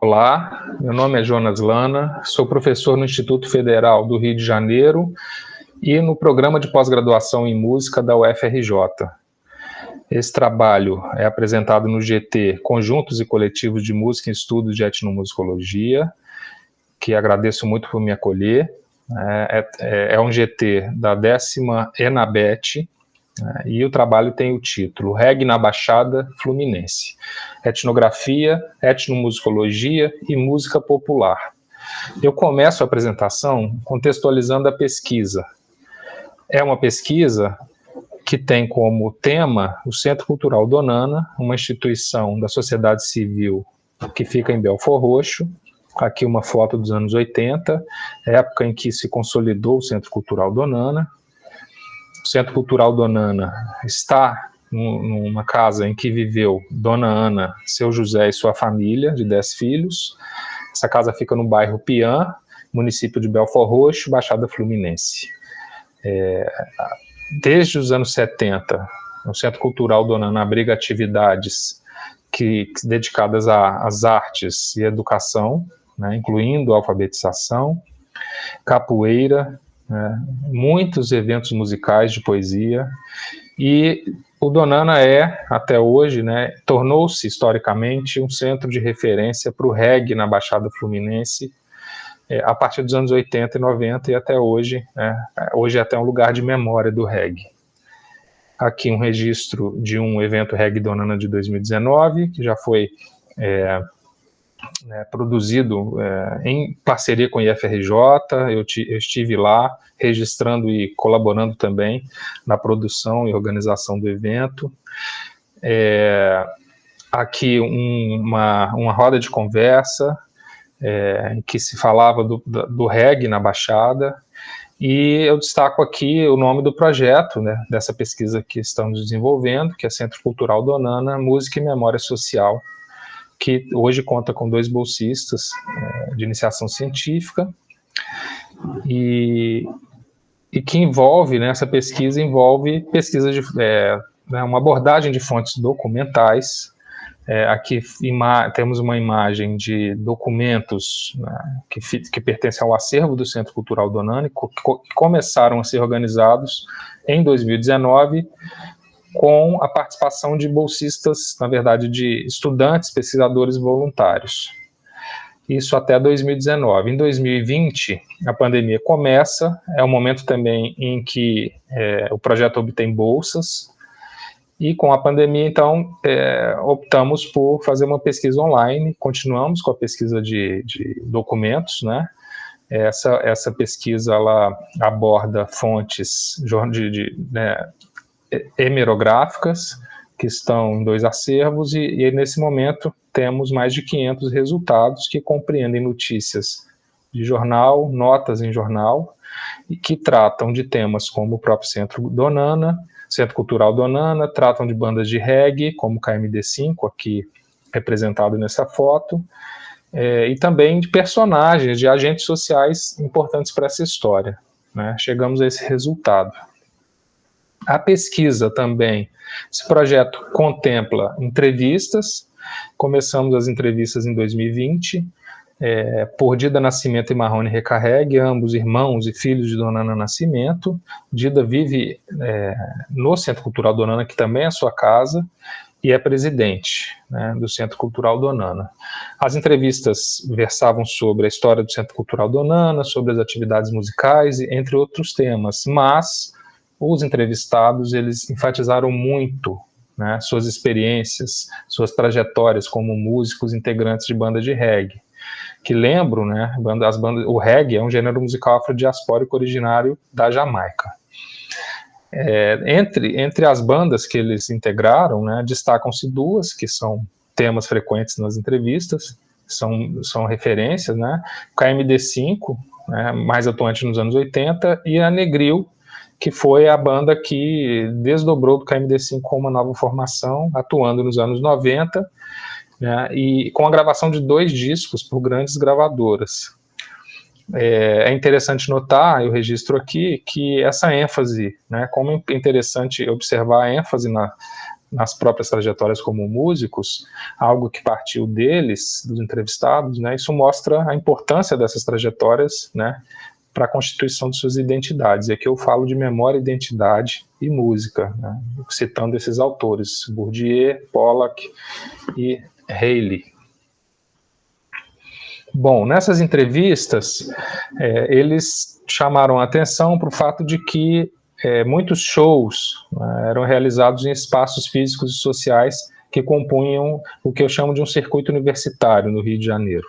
Olá, meu nome é Jonas Lana, sou professor no Instituto Federal do Rio de Janeiro e no programa de pós-graduação em música da UFRJ. Esse trabalho é apresentado no GT Conjuntos e Coletivos de Música e Estudos de Etnomusicologia, que agradeço muito por me acolher. É um GT da 10ª ENABET, e o trabalho tem o título Reggae na Baixada Fluminense, Etnografia, Etnomusicologia e Música Popular. Eu começo a apresentação contextualizando a pesquisa. É uma pesquisa que tem como tema o Centro Cultural Donana, uma instituição da sociedade civil que fica em Belford Roxo. Aqui uma foto dos anos 80, época em que se consolidou o Centro Cultural Donana. O Centro Cultural Donana está numa casa em que viveu Dona Ana, seu José e sua família, de 10 filhos. Essa casa fica no bairro Pian, município de Belford Roxo, Baixada Fluminense. Desde os anos 70, o Centro Cultural Donana abriga atividades dedicadas às artes e educação, né, incluindo alfabetização, capoeira, muitos eventos musicais de poesia, e o Donana até hoje, tornou-se historicamente um centro de referência para o reggae na Baixada Fluminense, a partir dos anos 80 e 90 e até hoje, hoje é até um lugar de memória do reggae. Aqui um registro de um evento Reggae Donana de 2019, que já foi produzido em parceria com o IFRJ, eu estive lá registrando e colaborando também na produção e organização do evento. Aqui uma roda de conversa em que se falava do reggae na Baixada, e eu destaco aqui o nome do projeto, dessa pesquisa que estamos desenvolvendo, que é Centro Cultural Donana, Música e Memória Social, que hoje conta com 2 bolsistas de iniciação científica, e que envolve, essa pesquisa envolve pesquisa de uma abordagem de fontes documentais. Aqui temos uma imagem de documentos que pertencem ao acervo do Centro Cultural Donana, que começaram a ser organizados em 2019, com a participação de bolsistas, na verdade, de estudantes, pesquisadores voluntários. Isso até 2019. Em 2020, a pandemia começa, é um momento também em que o projeto obtém bolsas, e com a pandemia, então, optamos por fazer uma pesquisa online, continuamos com a pesquisa de documentos, Essa pesquisa, ela aborda fontes hemerográficas, que estão em 2 acervos, e nesse momento temos mais de 500 resultados que compreendem notícias de jornal, notas em jornal, e que tratam de temas como o próprio Centro Cultural Donana, tratam de bandas de reggae, como o KMD5, aqui representado nessa foto, e também de personagens, de agentes sociais importantes para essa história. Chegamos a esse resultado. A pesquisa também, esse projeto contempla entrevistas, começamos as entrevistas em 2020, por Dida Nascimento e Marrone Recarregue, ambos irmãos e filhos de Dona Ana Nascimento. Dida vive no Centro Cultural Donana, que também é a sua casa, e é presidente do Centro Cultural Donana. As entrevistas versavam sobre a história do Centro Cultural Donana, sobre as atividades musicais, entre outros temas, mas os entrevistados, eles enfatizaram muito suas experiências, suas trajetórias como músicos integrantes de bandas de reggae, que lembro, o reggae é um gênero musical afrodiaspórico originário da Jamaica. Entre as bandas que eles integraram, destacam-se 2, que são temas frequentes nas entrevistas, são referências, o KMD5, mais atuante nos anos 80, e a Negril, que foi a banda que desdobrou do KMD5 com uma nova formação, atuando nos anos 90, e com a gravação de 2 discos por grandes gravadoras. É interessante notar, eu registro aqui, que essa ênfase, como é interessante observar a ênfase nas próprias trajetórias como músicos, algo que partiu deles, dos entrevistados, né? Isso mostra a importância dessas trajetórias, né, para a constituição de suas identidades. E aqui eu falo de memória, identidade e música, né, citando esses autores, Bourdieu, Pollack e Haley. Bom, nessas entrevistas, eles chamaram a atenção para o fato de que muitos shows eram realizados em espaços físicos e sociais que compunham o que eu chamo de um circuito universitário no Rio de Janeiro.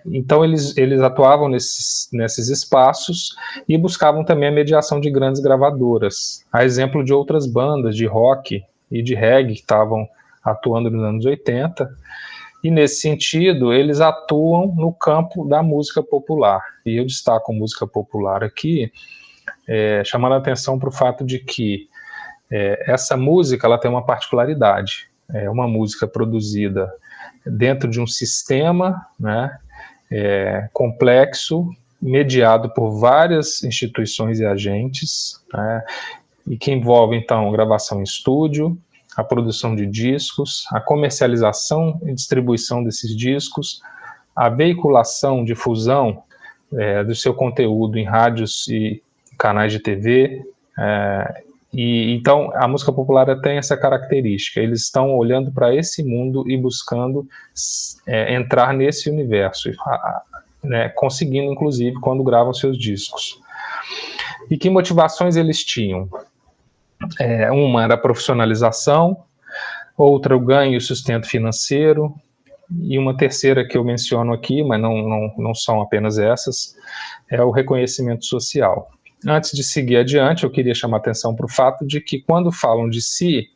Então eles atuavam nesses espaços e buscavam também a mediação de grandes gravadoras, a exemplo de outras bandas de rock e de reggae que estavam atuando nos anos 80, e nesse sentido eles atuam no campo da música popular, e eu destaco música popular aqui, chamando a atenção para o fato de que essa música ela tem uma particularidade, é uma música produzida dentro de um sistema, né, complexo, mediado por várias instituições e agentes, né, e que envolve, então, gravação em estúdio, a produção de discos, a comercialização e distribuição desses discos, a veiculação, difusão do seu conteúdo em rádios e canais de TV, e então a música popular tem essa característica, eles estão olhando para esse mundo e buscando entrar nesse universo, né, conseguindo inclusive quando gravam seus discos. E que motivações eles tinham? Uma era a profissionalização, outra o ganho e o sustento financeiro, e uma terceira que eu menciono aqui, mas não são apenas essas, é o reconhecimento social. Antes de seguir adiante, eu queria chamar a atenção para o fato de que, quando falam de si,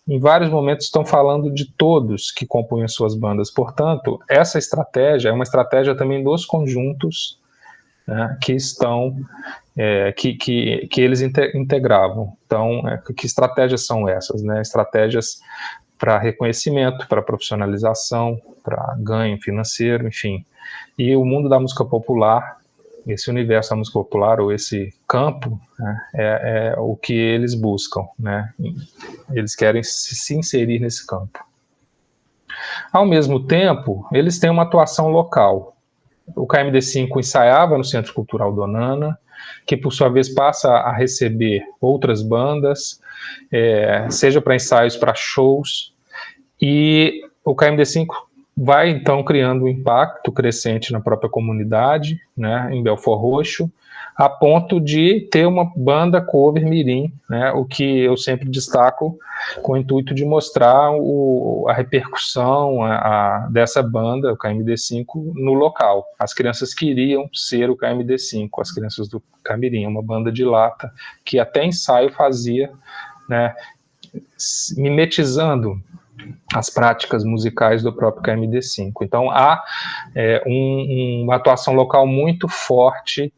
em vários momentos estão falando de todos que compõem as suas bandas. Portanto, essa estratégia é uma estratégia também dos conjuntos, né, que estão, que eles integravam. Então, que estratégias são essas, né? Estratégias para reconhecimento, para profissionalização, para ganho financeiro, enfim. E o mundo da música popular, esse universo da música popular, ou esse campo, né, é o que eles buscam, né? Eles querem se inserir nesse campo. Ao mesmo tempo, eles têm uma atuação local. O KMD5 ensaiava no Centro Cultural Donana, que por sua vez passa a receber outras bandas, seja para ensaios, para shows, e o KMD5 vai então criando um impacto crescente na própria comunidade, né, em Belford Roxo, a ponto de ter uma banda cover mirim, né, o que eu sempre destaco com o intuito de mostrar a repercussão dessa banda, o KMD5, no local. As crianças queriam ser o KMD5, as crianças do Camirim, uma banda de lata que até ensaio fazia, né, mimetizando as práticas musicais do próprio KMD5. Então há uma atuação local muito forte,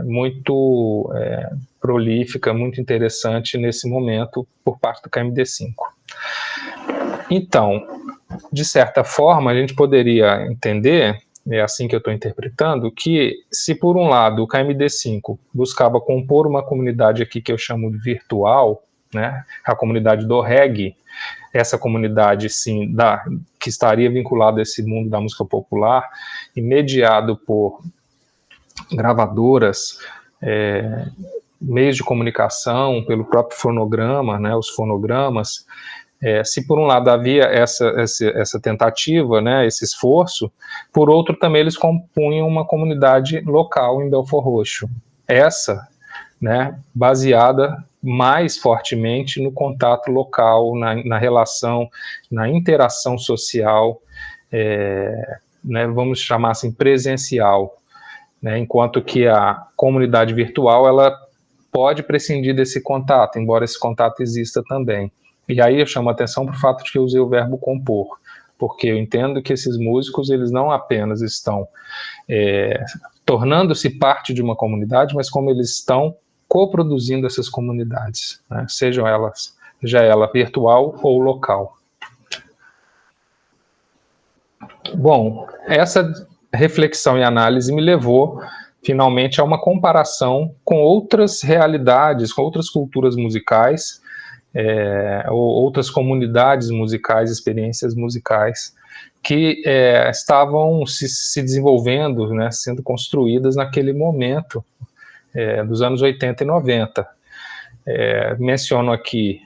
muito prolífica, muito interessante nesse momento por parte do KMD5. Então, de certa forma, a gente poderia entender, é assim que eu estou interpretando, que se por um lado o KMD5 buscava compor uma comunidade aqui que eu chamo de virtual, né, a comunidade do reggae, essa comunidade, sim, que estaria vinculada a esse mundo da música popular, e mediado por gravadoras, meios de comunicação, pelo próprio fonograma, né, os fonogramas, se por um lado havia essa tentativa, né, esse esforço, por outro também eles compunham uma comunidade local em Belford Roxo. Essa, né, baseada mais fortemente no contato local, na relação, na interação social, né, vamos chamar assim, presencial, né, enquanto que a comunidade virtual ela pode prescindir desse contato, embora esse contato exista também. E aí eu chamo a atenção para o fato de que eu usei o verbo compor, porque eu entendo que esses músicos eles não apenas estão tornando-se parte de uma comunidade, mas como eles estão coproduzindo essas comunidades, né? Seja ela virtual ou local. Bom, essa reflexão e análise me levou finalmente a uma comparação com outras realidades, com outras culturas musicais ou outras comunidades musicais, experiências musicais, que estavam se desenvolvendo, né, sendo construídas naquele momento, dos anos 80 e 90. Menciono aqui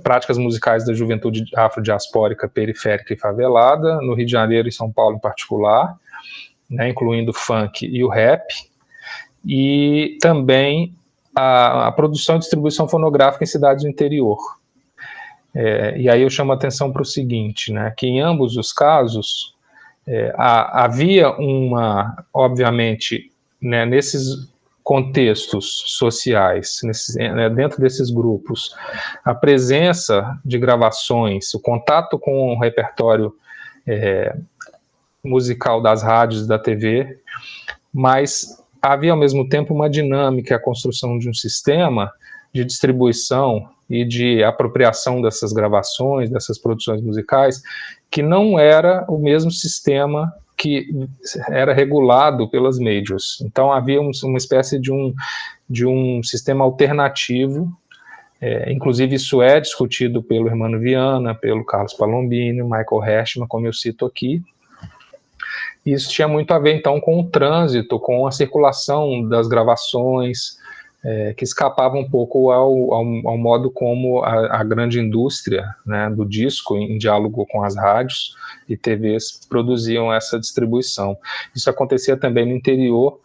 práticas musicais da juventude afrodiaspórica, periférica e favelada, no Rio de Janeiro e São Paulo em particular, né, incluindo o funk e o rap, e também a produção e distribuição fonográfica em cidades do interior. E aí eu chamo a atenção para o seguinte, né, que em ambos os casos havia obviamente, né, nesses contextos sociais, dentro desses grupos, a presença de gravações, o contato com o repertório musical das rádios e da TV, mas havia ao mesmo tempo uma dinâmica, a construção de um sistema de distribuição e de apropriação dessas gravações, dessas produções musicais, que não era o mesmo sistema que era regulado pelas majors. Então havia uma espécie de um sistema alternativo, inclusive isso é discutido pelo Hermano Viana, pelo Carlos Palombini, Michael Hershman, como eu cito aqui. Isso tinha muito a ver, então, com o trânsito, com a circulação das gravações, que escapava um pouco ao modo como a grande indústria, né, do disco, em diálogo com as rádios e TVs, produziam essa distribuição. Isso acontecia também no interior,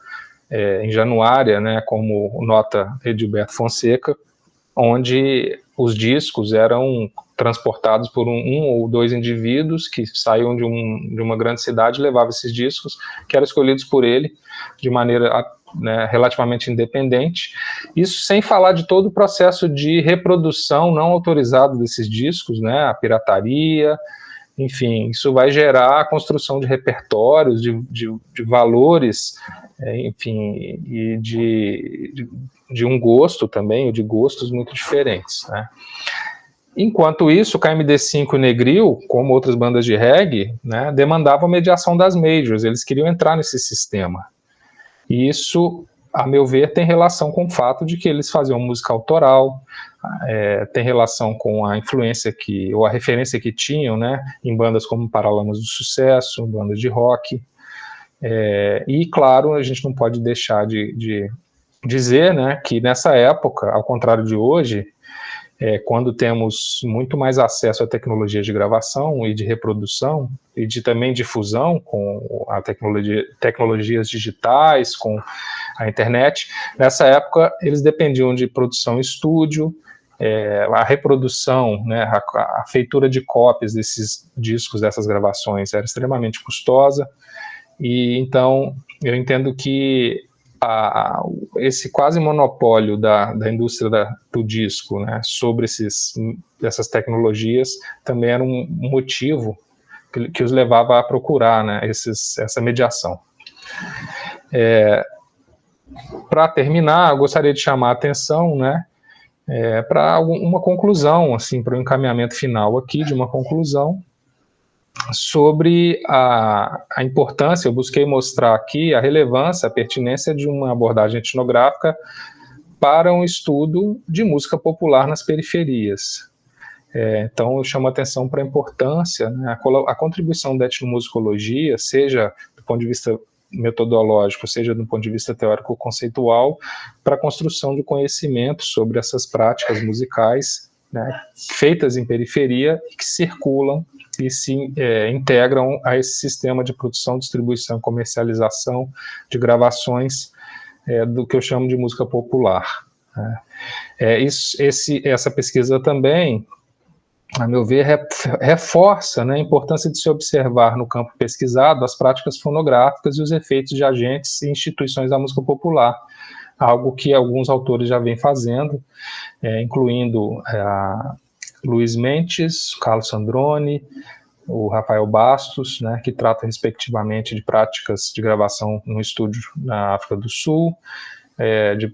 em Januária, né, como nota Edilberto Fonseca, onde os discos eram transportados por um ou dois indivíduos que saíam de uma grande cidade e levavam esses discos, que eram escolhidos por ele de maneira, né, relativamente independente. Isso sem falar de todo o processo de reprodução não autorizado desses discos, né, a pirataria, enfim, isso vai gerar a construção de repertórios, de valores, enfim, e de um gosto também, de gostos muito diferentes, né. Enquanto isso, o KMD5 e o Negril, como outras bandas de reggae, né, demandavam a mediação das majors, eles queriam entrar nesse sistema. E isso, a meu ver, tem relação com o fato de que eles faziam música autoral, tem relação com a influência ou a referência que tinham, né, em bandas como Paralamas do Sucesso, bandas de rock. E, claro, a gente não pode deixar de dizer, né, que nessa época, ao contrário de hoje, quando temos muito mais acesso a tecnologias de gravação e de reprodução e também difusão com a tecnologias digitais, com a internet, nessa época eles dependiam de produção em estúdio, a reprodução, né, a feitura de cópias desses discos, dessas gravações era extremamente custosa, e então eu entendo que esse quase monopólio da indústria do disco, né, sobre essas tecnologias também era um motivo que os levava a procurar, né, essa mediação. Para terminar, eu gostaria de chamar a atenção, né, para uma conclusão, assim, para o encaminhamento final aqui de uma conclusão sobre a importância. Eu busquei mostrar aqui a relevância, a pertinência de uma abordagem etnográfica para um estudo de música popular nas periferias. Então eu chamo a atenção para a importância, né, a contribuição da etnomusicologia, seja do ponto de vista metodológico, seja do ponto de vista teórico-conceitual, para a construção de conhecimento sobre essas práticas musicais, né, feitas em periferia e que circulam e se integram a esse sistema de produção, distribuição, comercialização de gravações do que eu chamo de música popular. Né. Essa pesquisa também, a meu ver, reforça, né, a importância de se observar no campo pesquisado as práticas fonográficas e os efeitos de agentes e instituições da música popular, algo que alguns autores já vêm fazendo, incluindo Luiz Mentes, Carlos Sandrone, o Rafael Bastos, né, que tratam respectivamente de práticas de gravação no estúdio na África do Sul,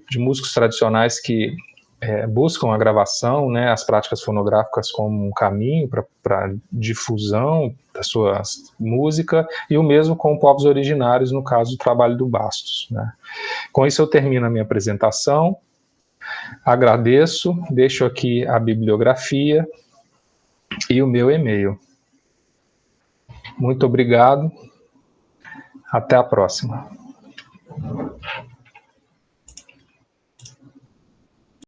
de músicos tradicionais que buscam a gravação, né, as práticas fonográficas como um caminho para difusão da sua música, e o mesmo com povos originários, no caso do trabalho do Bastos. Né. Com isso eu termino a minha apresentação. Agradeço, deixo aqui a bibliografia e o meu e-mail. Muito obrigado. Até a próxima.